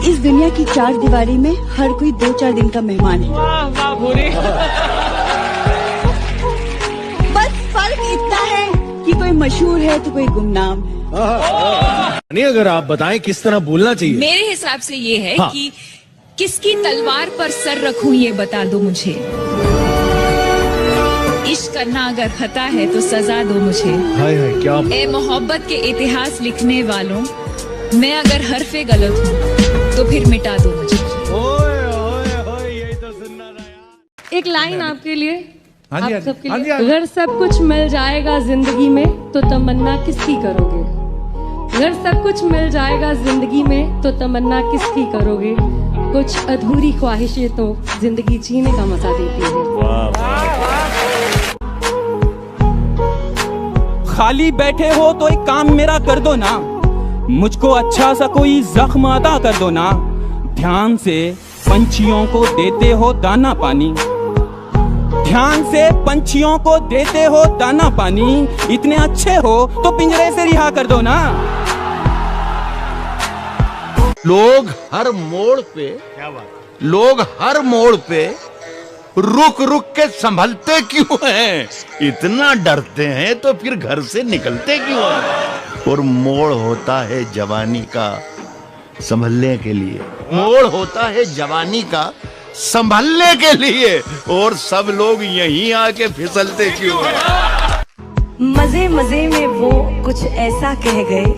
इस दुनिया की चार दीवारी में हर कोई 2-4 दिन का मेहमान है। बस फर्क इतना है कि कोई मशहूर है तो कोई गुमनाम है। नहीं, अगर आप बताएं किस तरह बोलना चाहिए। मेरे हिसाब से ये है कि किसकी तलवार पर सर रखूं ये बता दो मुझे। इश्क करना अगर खता है तो सजा दो मुझे। हाय हाय क्या। ए मोहब्बत के इतिहास लिखने वालों, मैं अगर हरफे गलत हूँ तो फिर मिटा दो मुझे। यही तो सुनना था यार। एक लाइन आपके लिए, आप सबके लिए। अगर सब कुछ मिल जाएगा जिंदगी में तो तमन्ना किसकी करोगे? अगर सब कुछ मिल जाएगा जिंदगी में तो तमन्ना किसकी करोगे? कुछ अधूरी ख्वाहिशें तो जिंदगी जीने का मजा देती है। खाली बैठे हो तो एक काम मेरा कर दो ना, मुझको अच्छा सा कोई जख्म अदा कर दो ना। ध्यान से पंछियों को देते हो दाना पानी, ध्यान से पंछियों को देते हो दाना पानी। इतने अच्छे हो तो पिंजरे से रिहा कर दो ना। लोग हर मोड़ पे, लोग हर मोड़ पे रुक रुक के संभलते क्यों हैं? इतना डरते हैं तो फिर घर से निकलते क्यों हैं? और मोड़ होता है जवानी का संभलने के लिए, मोड़ होता है जवानी का संभलने के लिए। और सब लोग यहीं आके फिसलते क्यों हैं? मजे मजे में वो कुछ ऐसा कह गए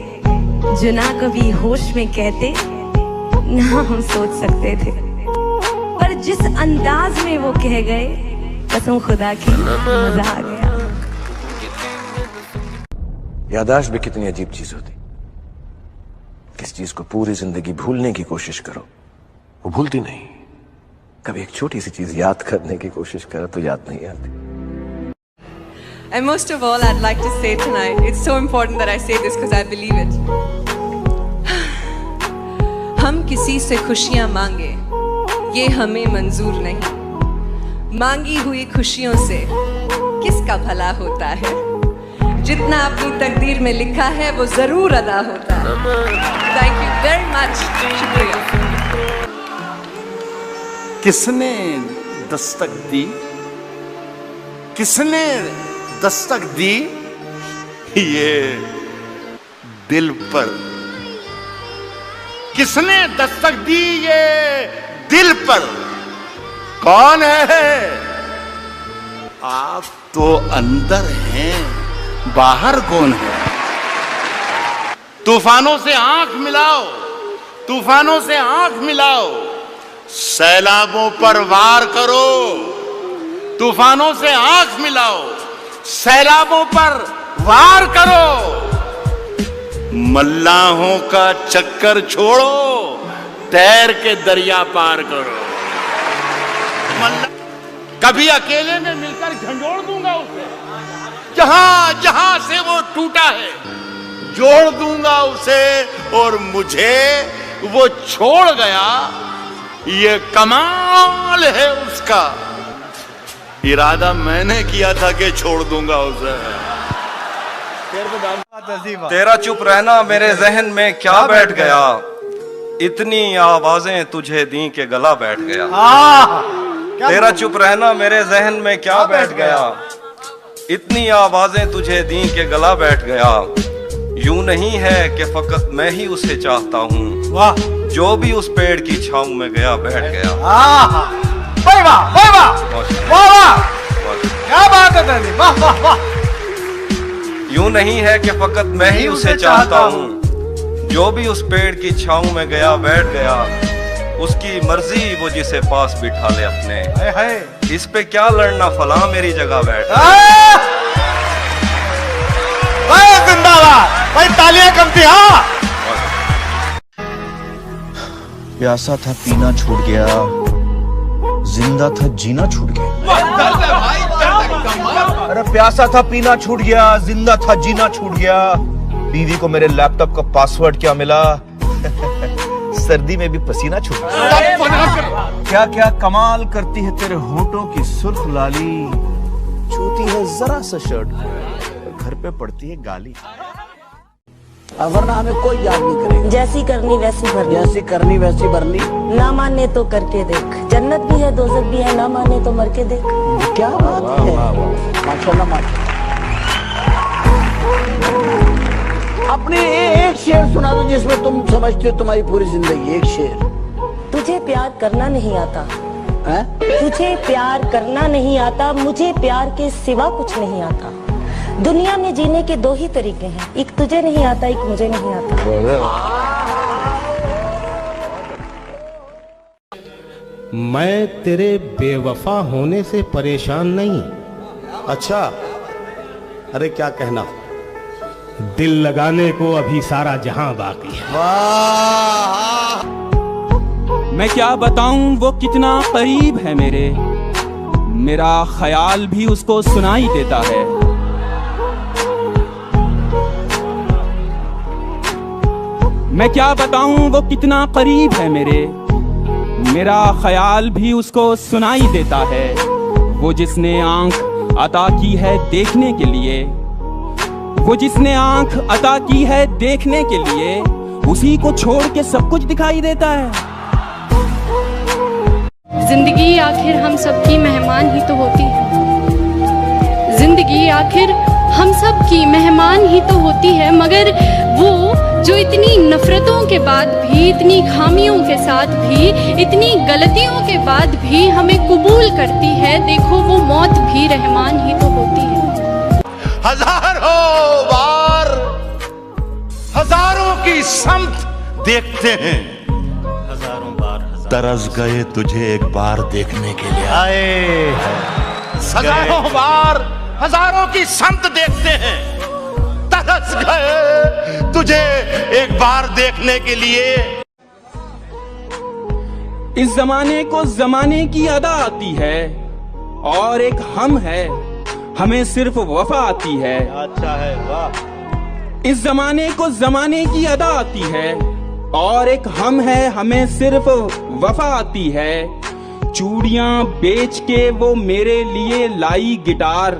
जो ना कभी होश में कहते ना हम सोच सकते थे, पर जिस अंदाज में वो कह गए कसम खुदा की मजा आ गया। याददाश्त भी कितनी अजीब चीज होती। किस चीज को पूरी जिंदगी भूलने की कोशिश करो वो भूलती नहीं, कभी एक छोटी सी चीज याद करने की कोशिश करो तो याद नहीं आती। And most of all, I'd like to say tonight, it's so important that I say this because I believe it. हम किसी से खुशियां मांगे ये हमें मंजूर नहीं, मांगी हुई खुशियों से किसका भला होता है? जितना अपनी तकदीर में लिखा है वो जरूर अदा होता है। थैंक यू वेरी मच, शुक्रिया। किसने दस्तक दी, किसने दस्तक दी ये दिल पर? किसने दस्तक दी ये दिल पर? कौन है? आप तो अंदर हैं, बाहर कौन है? तूफानों से आंख मिलाओ, तूफानों से आंख मिलाओ, सैलाबों पर वार करो। तूफानों से आंख मिलाओ, सैलाबों पर वार करो। मल्लाहों का चक्कर छोड़ो, तैर के दरिया पार करो। कभी अकेले में मिलकर झंझोड़ दूंगा उसे, जहां जहां से वो टूटा है जोड़ दूंगा उसे। और मुझे वो छोड़ गया, ये कमाल है उसका। इरादा मैंने किया था कि छोड़ दूंगा उसे। तेरा चुप रहना मेरे जहन में क्या बैठ गया, इतनी आवाजें तुझे दी के गला बैठ गया। तेरा चुप रहना मेरे जहन में क्या बैठ गया, इतनी आवाजें तुझे दी के गला बैठ गया। यूं नहीं है कि फकत मैं ही उसे चाहता हूँ, जो भी उस पेड़ की छांव में गया बैठ गया। क्या बात है, वाह वाह वाह। यूं नहीं है कि फकत मैं ही उसे चाहता हूँ, जो भी उस पेड़ की छांव में गया बैठ गया। उसकी मर्जी वो जिसे पास बिठा ले अपने, इस पे क्या लड़ना फला मेरी जगह बैठ। जिंदाबाद भाई, तालियां कम थी। हाँ, प्यासा था पीना छूट गया, जिंदा था जीना छूट गया। अरे प्यासा था पीना छूट गया, जिंदा था जीना छूट गया। बीवी को मेरे लैपटॉप का पासवर्ड क्या मिला, सर्दी में भी पसीना छूट गया। क्या क्या कमाल करती है तेरे होठों की सुर्ख लाली, छूती है जरा सा शर्ट, घर पे पड़ती है गाली। वरना हमें कोई याद नहीं करेगा। जैसी करनी वैसी भरनी, जैसी करनी वैसी भरनी। ना माने तो करके देख, जन्नत भी है दोजख भी है, ना माने तो मर के देख। क्या बात है, माशाल्लाह माशाल्लाह। अपने एक शेर सुना दो जिसमें तुम समझते हो तुम्हारी पूरी जिंदगी। एक शेर। तुझे प्यार करना नहीं आता है? तुझे प्यार करना नहीं आता, मुझे प्यार के सिवा कुछ नहीं आता। दुनिया में जीने के दो ही तरीके हैं, एक तुझे नहीं आता, एक मुझे नहीं आता। मैं तेरे बेवफा होने से परेशान नहीं। अच्छा, अरे क्या कहना। दिल लगाने को अभी सारा जहां बाकी है। मैं क्या बताऊं वो कितना करीब है मेरे, मेरा ख्याल भी उसको सुनाई देता है। मैं क्या बताऊं वो कितना करीब है मेरे, मेरा ख्याल भी उसको सुनाई देता है। वो जिसने आंख अता की है देखने के लिए, वो जिसने आंख अता की है देखने के लिए, उसी को छोड़ के सब कुछ दिखाई देता है। जिंदगी आखिर हम सबकी मेहमान ही तो होती है। जिंदगी आखिर हम सब की मेहमान ही तो होती है, मगर वो जो इतनी नफरतों के बाद भी, इतनी खामियों के साथ भी, इतनी गलतियों के बाद भी हमें कबूल करती है, देखो वो मौत भी रहमान ही तो होती है। हजारों बार हजारों की समत देखते हैं, हजारों बार तरस गए तुझे एक बार देखने के लिए। आए हजारों बार हजारों की समत देखते हैं, तरस गए तुझे एक बार देखने के लिए। इस जमाने को जमाने की अदा आती है, और एक हम है हमें सिर्फ वफा आती है। अच्छा है, वाह। इस जमाने को जमाने की अदा आती है, और एक हम है हमें सिर्फ वफा आती है। चूड़ियां बेच के वो मेरे लिए लाई गिटार,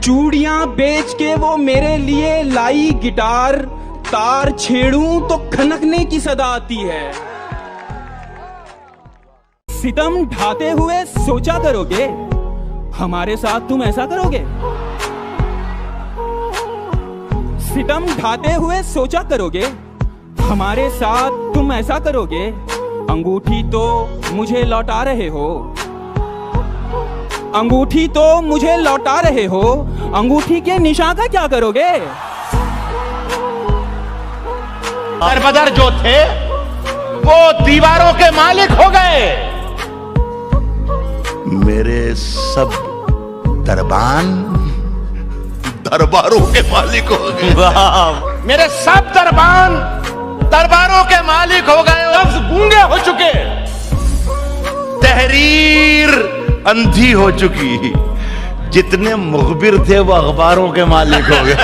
चूड़ियां बेच के वो मेरे लिए लाई गिटार, तार छेड़ूं तो खनकने की सदा आती है। सितम ढाते हुए सोचा करोगे हमारे साथ तुम ऐसा करोगे, सितम ढाते हुए सोचा करोगे हमारे साथ तुम ऐसा करोगे। अंगूठी तो मुझे लौटा रहे हो, अंगूठी तो मुझे लौटा रहे हो, अंगूठी के निशान का क्या करोगे। दरबदर जो थे वो दीवारों के मालिक हो गए, मेरे सब दरबान दरबारों के मालिक हो गए। मेरे सब दरबान दरबारों के मालिक हो गए, लफ्ज गूंगे हो चुके, तहरीर अंधी हो चुकी, जितने मुखबिर थे वो अखबारों के मालिक हो गए।